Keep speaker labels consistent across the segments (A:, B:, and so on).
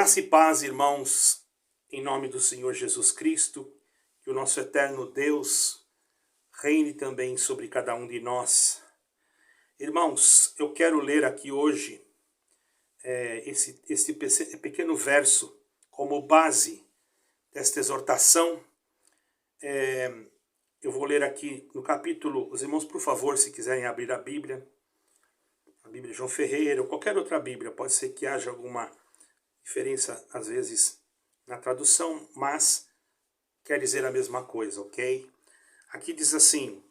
A: Graça e paz, irmãos, em nome do Senhor Jesus Cristo, que o nosso eterno Deus reine também sobre cada um de nós. Irmãos, eu quero ler aqui hoje esse pequeno verso como base desta exortação. Eu vou ler aqui no capítulo, os irmãos, por favor, se quiserem abrir a Bíblia João Ferreira ou qualquer outra Bíblia, pode ser que haja alguma diferença, às vezes, na tradução, mas quer dizer a mesma coisa, ok? Aqui diz assim,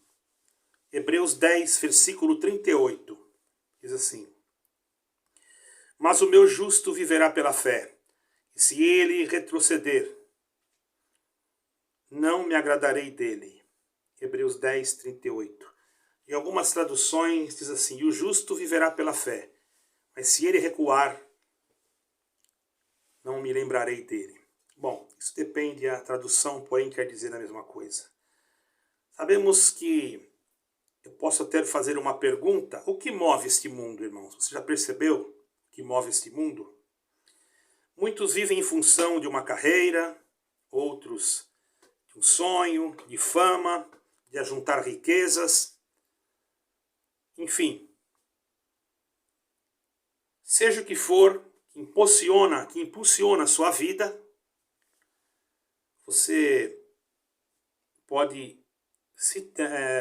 A: Hebreus 10, versículo 38, diz assim: Mas o meu justo viverá pela fé, e se ele retroceder, não me agradarei dele. Hebreus 10, 38. Em algumas traduções diz assim, e o justo viverá pela fé, mas se ele recuar, não me lembrarei dele. Bom, isso depende da tradução, porém quer dizer a mesma coisa. Sabemos que eu posso até fazer uma pergunta. O que move este mundo, irmãos? Você já percebeu o que move este mundo? Muitos vivem em função de uma carreira, outros de um sonho, de fama, de ajuntar riquezas. Enfim, seja o que for, que impulsiona a sua vida, você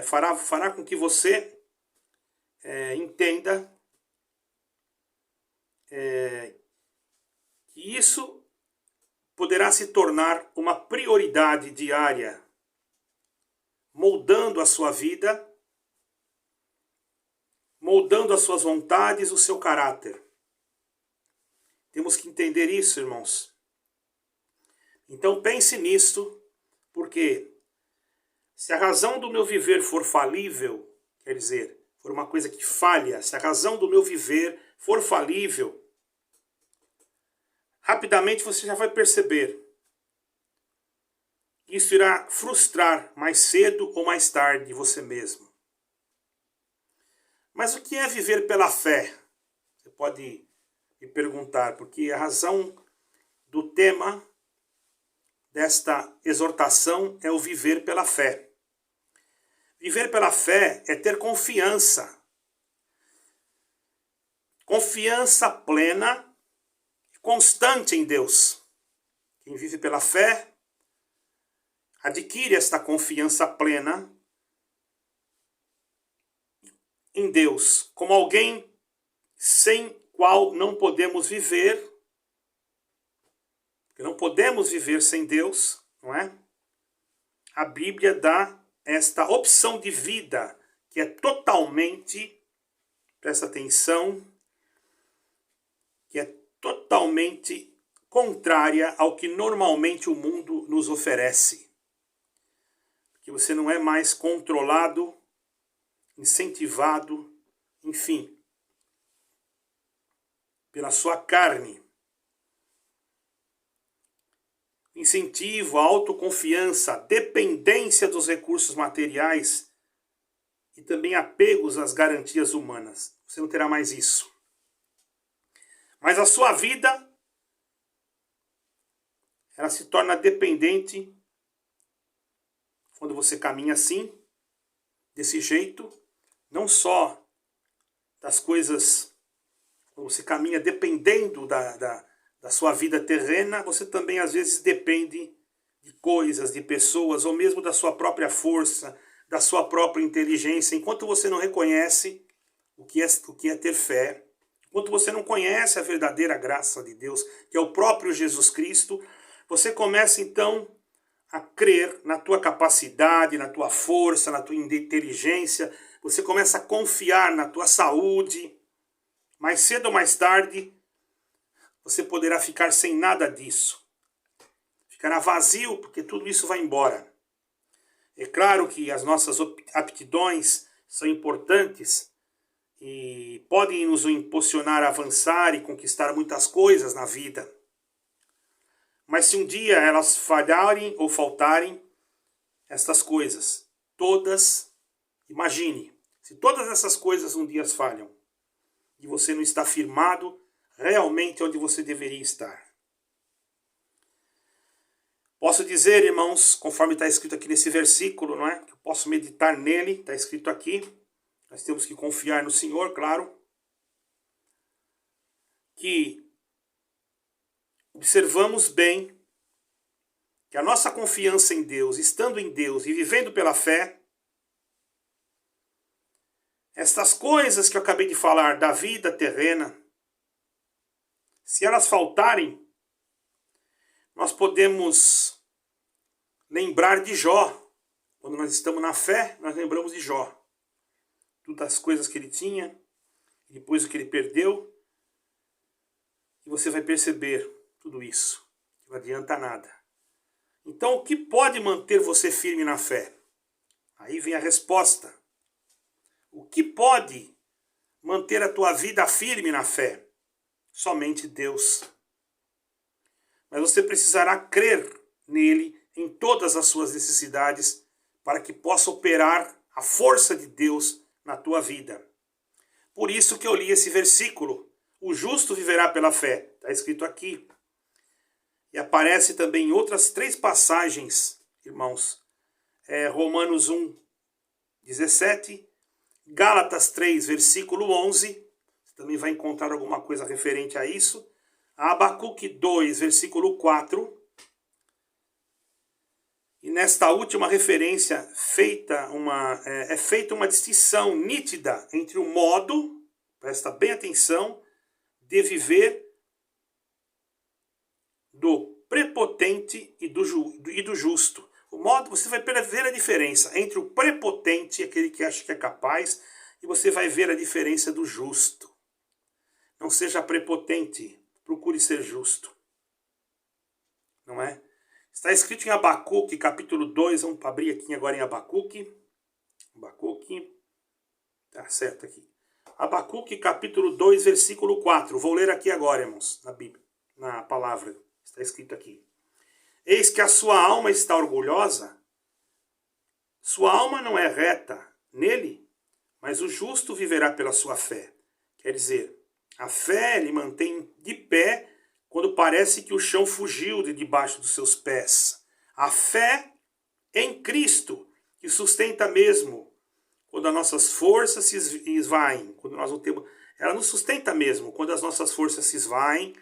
A: fará com que você entenda que isso poderá se tornar uma prioridade diária, moldando a sua vida, moldando as suas vontades, o seu caráter. Temos que entender isso, irmãos. Então pense nisso, porque se a razão do meu viver for falível, quer dizer, for uma coisa que falha, se a razão do meu viver for falível, rapidamente você já vai perceber que isso irá frustrar mais cedo ou mais tarde você mesmo. Mas o que é viver pela fé? Você pode me perguntar, porque a razão do tema desta exortação é o viver pela fé. Viver pela fé é ter confiança. Confiança plena e constante em Deus. Quem vive pela fé adquire esta confiança plena em Deus, como alguém sem qual não podemos viver, porque não podemos viver sem Deus, não é? A Bíblia dá esta opção de vida que é totalmente, presta atenção, que é totalmente contrária ao que normalmente o mundo nos oferece. Que você não é mais controlado, incentivado, enfim, pela sua carne. Incentivo, a autoconfiança, dependência dos recursos materiais e também apegos às garantias humanas. Você não terá mais isso. Mas a sua vida, ela se torna dependente quando você caminha assim, desse jeito, não só das coisas, quando você caminha dependendo da sua vida terrena, você também às vezes depende de coisas, de pessoas, ou mesmo da sua própria força, da sua própria inteligência. Enquanto você não reconhece o que é ter fé, enquanto você não conhece a verdadeira graça de Deus, que é o próprio Jesus Cristo, você começa então a crer na tua capacidade, na tua força, na tua inteligência, você começa a confiar na tua saúde. Mais cedo ou mais tarde, você poderá ficar sem nada disso. Ficará vazio, porque tudo isso vai embora. É claro que as nossas aptidões são importantes e podem nos impulsionar a avançar e conquistar muitas coisas na vida. Mas se um dia elas falharem ou faltarem, estas coisas, todas, imagine, se todas essas coisas um dia falham, e você não está firmado realmente onde você deveria estar. Posso dizer, irmãos, conforme está escrito aqui nesse versículo, não é? Que eu posso meditar nele, está escrito aqui. Nós temos que confiar no Senhor, claro. Que observamos bem que a nossa confiança em Deus, estando em Deus e vivendo pela fé, estas coisas que eu acabei de falar da vida terrena, se elas faltarem, nós podemos lembrar de Jó. Quando nós estamos na fé, nós lembramos de Jó. Todas as coisas que ele tinha, e depois o que ele perdeu. E você vai perceber tudo isso. Não adianta nada. Então, o que pode manter você firme na fé? Aí vem a resposta. O que pode manter a tua vida firme na fé? Somente Deus. Mas você precisará crer nele em todas as suas necessidades para que possa operar a força de Deus na tua vida. Por isso que eu li esse versículo. O justo viverá pela fé. Está escrito aqui. E aparece também em outras 3 passagens, irmãos. Romanos 1, 17. Gálatas 3, versículo 11. Você também vai encontrar alguma coisa referente a isso. Abacuque 2, versículo 4. E nesta última referência é feita uma distinção nítida entre o modo, presta bem atenção, de viver do prepotente e do justo. O modo, você vai ver a diferença entre o prepotente, aquele que acha que é capaz, e você vai ver a diferença do justo. Não seja prepotente, procure ser justo. Não é? Está escrito em Abacuque, capítulo 2, vamos abrir aqui agora em Abacuque. Abacuque, tá certo aqui. Abacuque, capítulo 2, versículo 4. Vou ler aqui agora, irmãos, na Bíblia, na palavra. Está escrito aqui. Eis que a sua alma está orgulhosa, sua alma não é reta nele, mas o justo viverá pela sua fé. Quer dizer, a fé lhe mantém de pé quando parece que o chão fugiu de debaixo dos seus pés. A fé em Cristo, que sustenta mesmo quando as nossas forças se esvaem, quando nós não temos, ela nos sustenta mesmo quando as nossas forças se esvaem,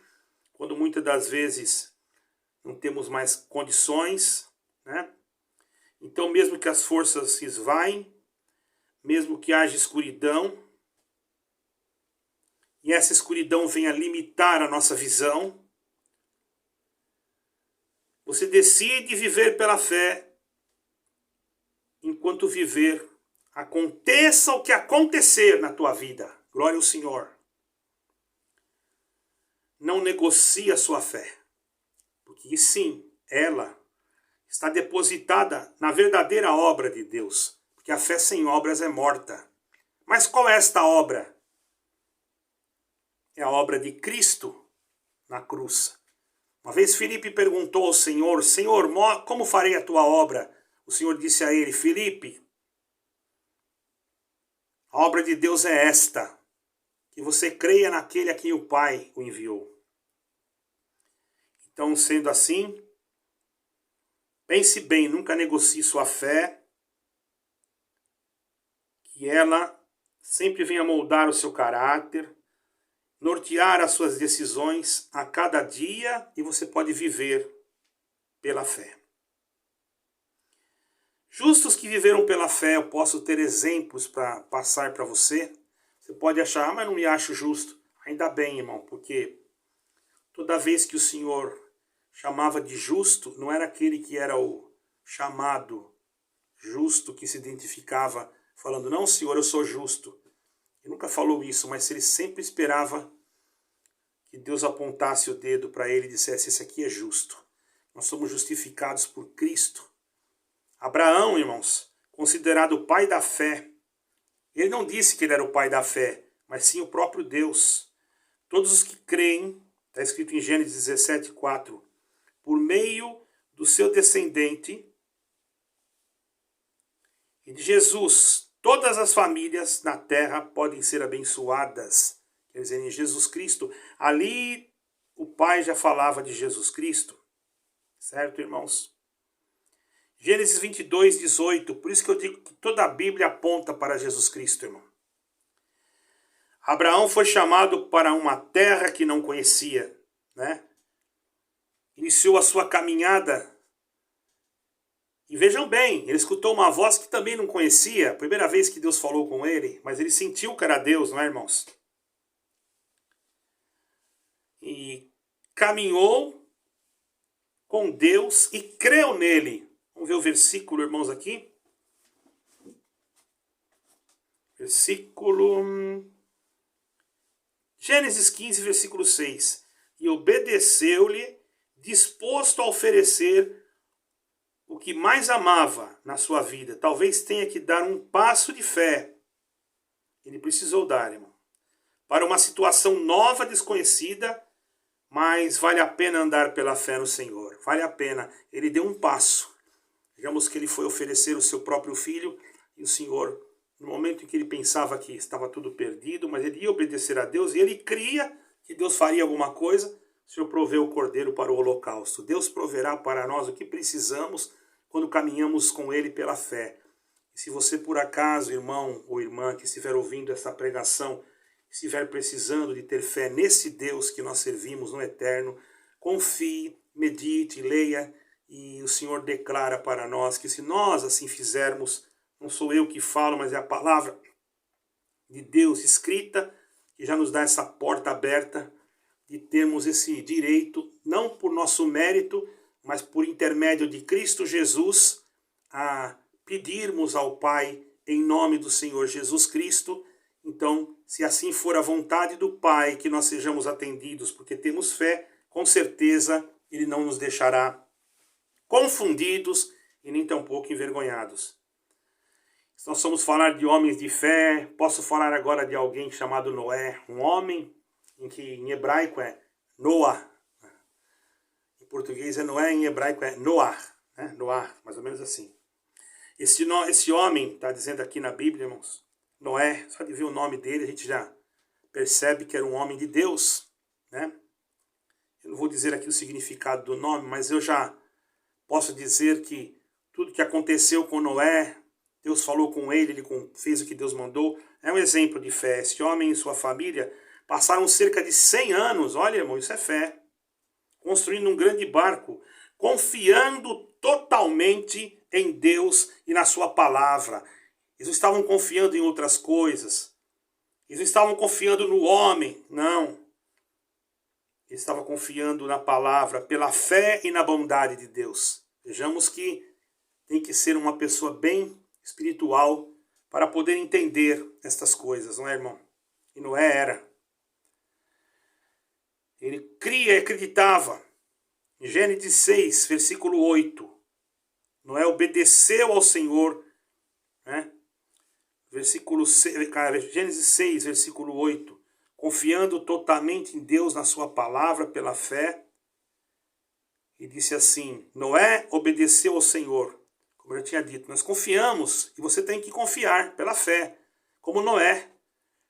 A: quando muitas das vezes não temos mais condições, né? Então, mesmo que as forças se esvaem, mesmo que haja escuridão, e essa escuridão venha limitar a nossa visão, você decide viver pela fé, enquanto viver, aconteça o que acontecer na tua vida. Glória ao Senhor. Não negocie a sua fé, porque sim, ela está depositada na verdadeira obra de Deus, porque a fé sem obras é morta. Mas qual é esta obra? É a obra de Cristo na cruz. Uma vez Filipe perguntou ao Senhor, Senhor, como farei a tua obra? O Senhor disse a ele, Filipe, a obra de Deus é esta, que você creia naquele a quem o Pai o enviou. Então, sendo assim, pense bem, nunca negocie sua fé, que ela sempre venha moldar o seu caráter, nortear as suas decisões a cada dia, e você pode viver pela fé. Justos que viveram pela fé, eu posso ter exemplos para passar para você. Você pode achar, mas não me acho justo. Ainda bem, irmão, porque toda vez que o Senhor chamava de justo, não era aquele que era o chamado justo, que se identificava falando, não, Senhor, eu sou justo. Ele nunca falou isso, mas ele sempre esperava que Deus apontasse o dedo para ele e dissesse, esse aqui é justo. Nós somos justificados por Cristo. Abraão, irmãos, considerado o pai da fé, ele não disse que ele era o pai da fé, mas sim o próprio Deus. Todos os que creem, está escrito em Gênesis 17, 4, por meio do seu descendente e de Jesus, todas as famílias na terra podem ser abençoadas. Quer dizer, em Jesus Cristo, ali o Pai já falava de Jesus Cristo. Certo, irmãos? Gênesis 22, 18. Por isso que eu digo que toda a Bíblia aponta para Jesus Cristo, irmão. Abraão foi chamado para uma terra que não conhecia, né? Iniciou a sua caminhada. E vejam bem, ele escutou uma voz que também não conhecia. Primeira vez que Deus falou com ele, mas ele sentiu que era Deus, não é, irmãos? E caminhou com Deus e creu nele. Vamos ver o versículo, irmãos, aqui. Versículo... Gênesis 15, versículo 6. E obedeceu-lhe, disposto a oferecer o que mais amava na sua vida. Talvez tenha que dar um passo de fé. Ele precisou dar, irmão. Para uma situação nova, desconhecida, mas vale a pena andar pela fé no Senhor. Vale a pena. Ele deu um passo. Digamos que ele foi oferecer o seu próprio filho e o Senhor, no momento em que ele pensava que estava tudo perdido, mas ele ia obedecer a Deus e ele cria que Deus faria alguma coisa, o Senhor proveu o cordeiro para o holocausto. Deus proverá para nós o que precisamos quando caminhamos com Ele pela fé. E se você por acaso, irmão ou irmã, que estiver ouvindo essa pregação, estiver precisando de ter fé nesse Deus que nós servimos no eterno, confie, medite, leia, e o Senhor declara para nós que se nós assim fizermos, não sou eu que falo, mas é a palavra de Deus escrita, que já nos dá essa porta aberta de termos esse direito, não por nosso mérito, mas por intermédio de Cristo Jesus, a pedirmos ao Pai, em nome do Senhor Jesus Cristo. Então, se assim for a vontade do Pai, que nós sejamos atendidos, porque temos fé, com certeza Ele não nos deixará confundidos e nem tampouco envergonhados. Se nós vamos falar de homens de fé, posso falar agora de alguém chamado Noé, um homem que em hebraico é Noah. Em português é Noé, em hebraico é Noah, né? Noah, mais ou menos assim. Esse homem, está dizendo aqui na Bíblia, irmãos, Noé, só de ver o nome dele, a gente já percebe que era um homem de Deus, né? Eu não vou dizer aqui o significado do nome, mas eu já posso dizer que tudo que aconteceu com Noé, Deus falou com ele, ele fez o que Deus mandou, é um exemplo de fé. Esse homem e sua família passaram cerca de 100 anos, olha, irmão, isso é fé, construindo um grande barco, confiando totalmente em Deus e na sua palavra. Eles não estavam confiando em outras coisas. Eles não estavam confiando no homem, não. Eles estavam confiando na palavra, pela fé e na bondade de Deus. Vejamos que tem que ser uma pessoa bem espiritual para poder entender estas coisas, não é, irmão? E Noé era. Ele cria e acreditava. Em Gênesis 6, versículo 8. Noé obedeceu ao Senhor, né? Gênesis 6, versículo 8. Confiando totalmente em Deus, na sua palavra, pela fé. E disse assim, Noé obedeceu ao Senhor. Como eu já tinha dito, nós confiamos, e você tem que confiar pela fé, como Noé.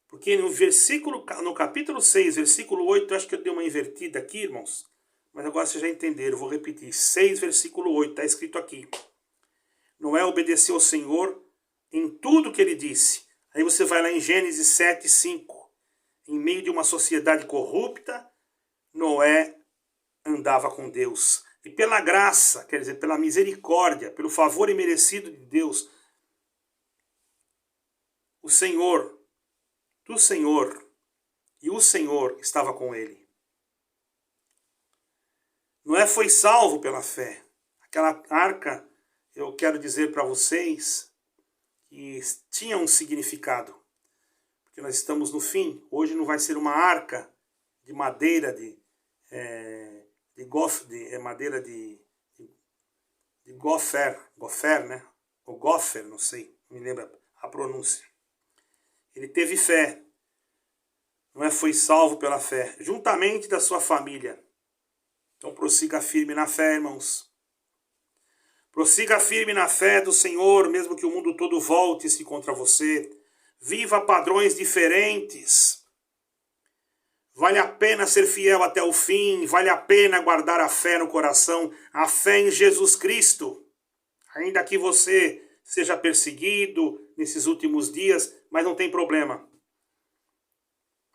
A: Porque no capítulo 6, versículo 8, eu acho que eu dei uma invertida aqui, irmãos. Mas agora vocês já entenderam, eu vou repetir. 6, versículo 8, está escrito aqui. Noé obedeceu ao Senhor em tudo que ele disse. Aí você vai lá em Gênesis 7, 5. Em meio de uma sociedade corrupta, Noé andava com Deus. E pela graça, quer dizer, pela misericórdia, pelo favor imerecido de Deus, o Senhor estava com ele. Noé foi salvo pela fé. Aquela arca, eu quero dizer para vocês, que tinha um significado. Porque nós estamos no fim. Hoje não vai ser uma arca de madeira, madeira de gofer, né? Ou gofer, não sei, não me lembro a pronúncia. Ele teve fé. Noé foi salvo pela fé, juntamente da sua família. Então prossiga firme na fé, irmãos. Prossiga firme na fé do Senhor, mesmo que o mundo todo volte-se contra você. Viva padrões diferentes. Vale a pena ser fiel até o fim, vale a pena guardar a fé no coração, a fé em Jesus Cristo. Ainda que você seja perseguido nesses últimos dias, mas não tem problema.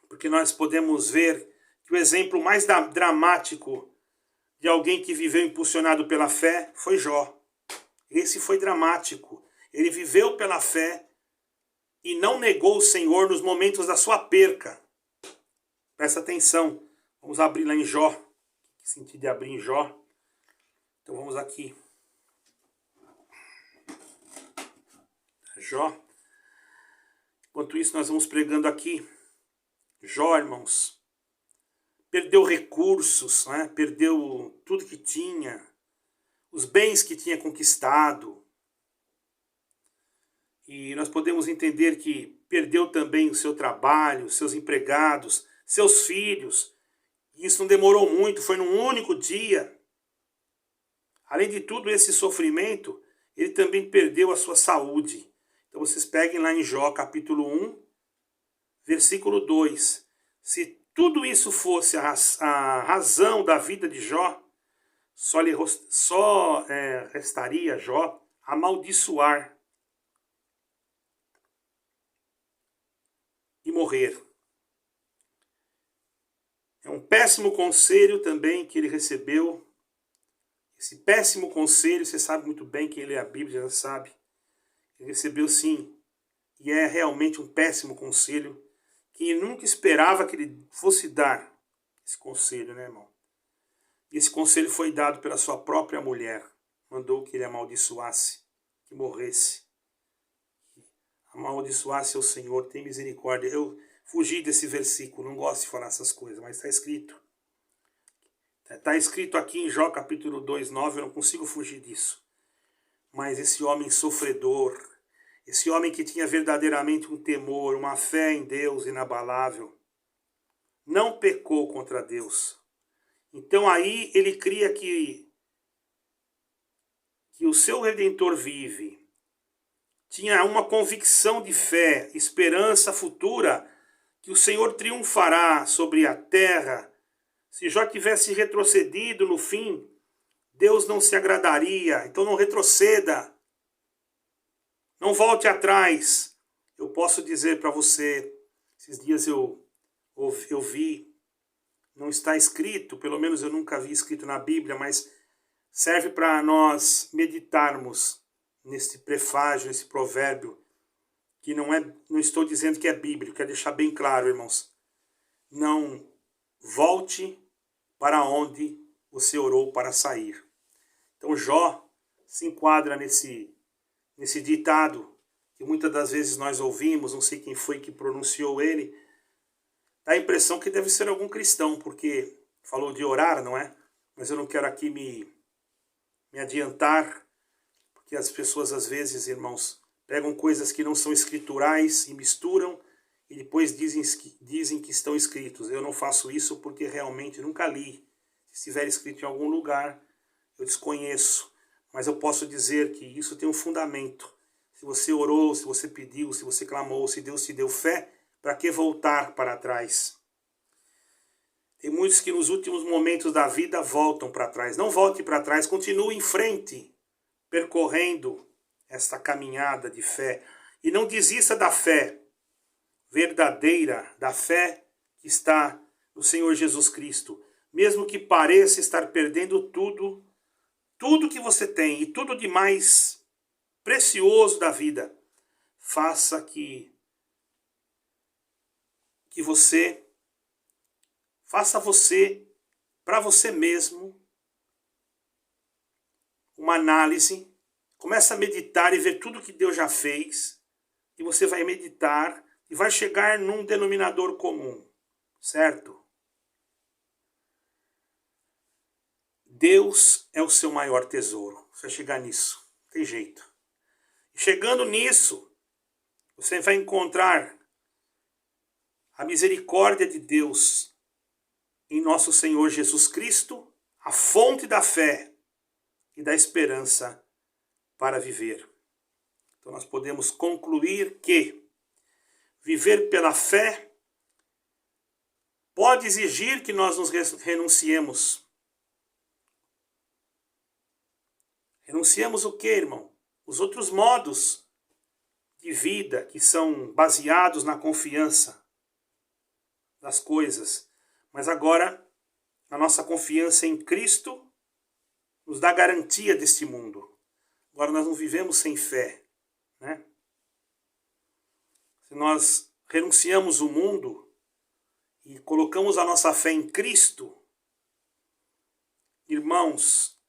A: Porque nós podemos ver que o exemplo mais dramático de alguém que viveu impulsionado pela fé foi Jó. Esse foi dramático. Ele viveu pela fé e não negou o Senhor nos momentos da sua perca. Presta atenção. Vamos abrir lá em Jó. Que sentido de abrir em Jó? Então vamos aqui. Jó. Enquanto isso nós vamos pregando aqui. Jó, irmãos, perdeu recursos, né? Perdeu tudo que tinha, os bens que tinha conquistado. E nós podemos entender que perdeu também o seu trabalho, seus empregados, seus filhos. E isso não demorou muito, foi num único dia. Além de tudo esse sofrimento, ele também perdeu a sua saúde. Então vocês peguem lá em Jó, capítulo 1, versículo 2. Se tudo isso fosse a razão da vida de Jó, só restaria Jó amaldiçoar e morrer. É um péssimo conselho também que ele recebeu. Esse péssimo conselho, você sabe muito bem, quem lê a Bíblia já sabe. Ele recebeu sim, e é realmente um péssimo conselho, que nunca esperava que ele fosse dar esse conselho, né, irmão? E esse conselho foi dado pela sua própria mulher. Mandou que ele amaldiçoasse, que morresse. Amaldiçoasse o Senhor, tem misericórdia. Eu fugi desse versículo, não gosto de falar essas coisas, mas está escrito. Está escrito aqui em Jó capítulo 2, 9, eu não consigo fugir disso. Mas esse homem sofredor, esse homem que tinha verdadeiramente um temor, uma fé em Deus inabalável, não pecou contra Deus. Então aí ele cria que o seu Redentor vive. Tinha uma convicção de fé, esperança futura, que o Senhor triunfará sobre a terra. Se Jó tivesse retrocedido no fim, Deus não se agradaria. Então não retroceda. Não volte atrás. Eu posso dizer para você, esses dias eu vi, não está escrito, pelo menos eu nunca vi escrito na Bíblia, mas serve para nós meditarmos nesse prefágio, nesse provérbio, que não estou dizendo que é bíblico, quero deixar bem claro, irmãos. Não volte para onde você orou para sair. Então Jó se enquadra nesse ditado, que muitas das vezes nós ouvimos, não sei quem foi que pronunciou ele, dá a impressão que deve ser algum cristão, porque falou de orar, não é? Mas eu não quero aqui me adiantar, porque as pessoas às vezes, irmãos, pegam coisas que não são escriturais e misturam, e depois dizem que estão escritos. Eu não faço isso porque realmente nunca li. Se estiver escrito em algum lugar, eu desconheço. Mas eu posso dizer que isso tem um fundamento. Se você orou, se você pediu, se você clamou, se Deus te deu fé, para que voltar para trás? Tem muitos que nos últimos momentos da vida voltam para trás. Não volte para trás, continue em frente, percorrendo esta caminhada de fé. E não desista da fé verdadeira, da fé que está no Senhor Jesus Cristo. Mesmo que pareça estar perdendo tudo que você tem e tudo de mais precioso da vida, faça você, para você mesmo, uma análise, começa a meditar e ver tudo que Deus já fez, e você vai meditar e vai chegar num denominador comum, certo? Deus é o seu maior tesouro. Você vai chegar nisso, não tem jeito. Chegando nisso, você vai encontrar a misericórdia de Deus em nosso Senhor Jesus Cristo, a fonte da fé e da esperança para viver. Então nós podemos concluir que viver pela fé pode exigir que nós nos renunciemos. Renunciamos o quê, irmão? Os outros modos de vida que são baseados na confiança das coisas. Mas agora, a nossa confiança em Cristo nos dá garantia deste mundo. Agora nós não vivemos sem fé, né? Se nós renunciamos o mundo e colocamos a nossa fé em Cristo, irmãos,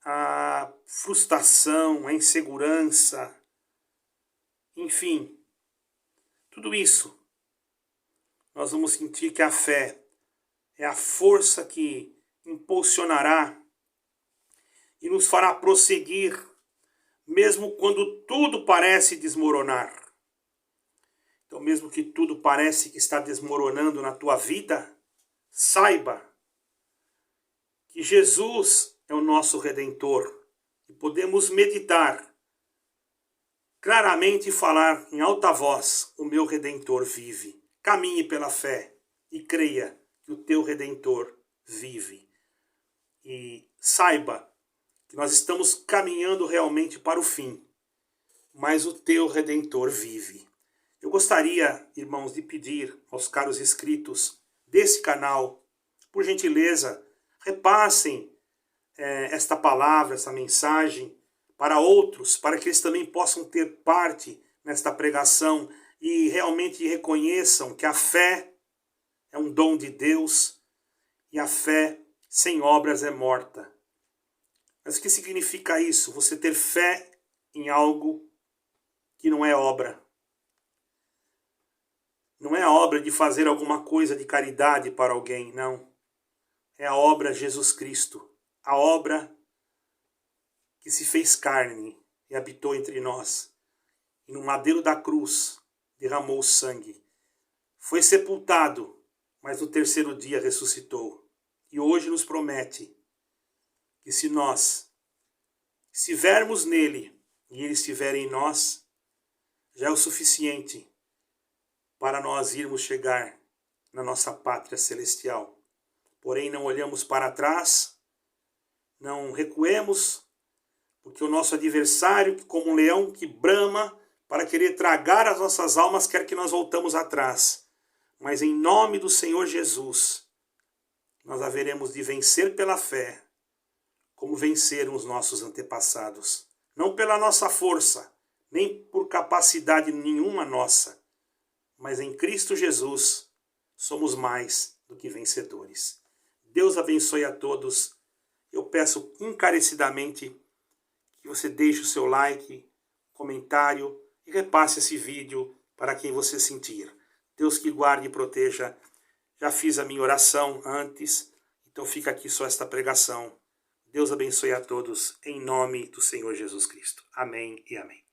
A: a frustração, a insegurança, enfim, tudo isso, nós vamos sentir que a fé é a força que impulsionará e nos fará prosseguir, mesmo quando tudo parece desmoronar. Então, mesmo que tudo parece que está desmoronando na tua vida, saiba que Jesus é o nosso Redentor e podemos meditar claramente e falar em alta voz: o meu Redentor vive. Caminhe pela fé e creia que o teu Redentor vive. E saiba que nós estamos caminhando realmente para o fim, mas o teu Redentor vive. Eu gostaria, irmãos, de pedir aos caros inscritos desse canal, por gentileza, repassem esta palavra, essa mensagem para outros, para que eles também possam ter parte nesta pregação e realmente reconheçam que a fé é um dom de Deus e a fé sem obras é morta. Mas o que significa isso? Você ter fé em algo que não é obra. Não é a obra de fazer alguma coisa de caridade para alguém, não. É a obra Jesus Cristo. A obra que se fez carne e habitou entre nós. E no madeiro da cruz derramou o sangue. Foi sepultado, mas no terceiro dia ressuscitou. E hoje nos promete que se nós estivermos nele e ele estiver em nós, já é o suficiente para nós irmos chegar na nossa pátria celestial. Porém, não olhamos para trás, não recuemos, porque o nosso adversário, como um leão que brama para querer tragar as nossas almas, quer que nós voltamos atrás. Mas em nome do Senhor Jesus, nós haveremos de vencer pela fé, como venceram os nossos antepassados. Não pela nossa força, nem por capacidade nenhuma nossa, mas em Cristo Jesus somos mais do que vencedores. Deus abençoe a todos. Eu peço encarecidamente que você deixe o seu like, comentário e repasse esse vídeo para quem você sentir. Deus que guarde e proteja. Já fiz a minha oração antes, então fica aqui só esta pregação. Deus abençoe a todos em nome do Senhor Jesus Cristo. Amém e amém.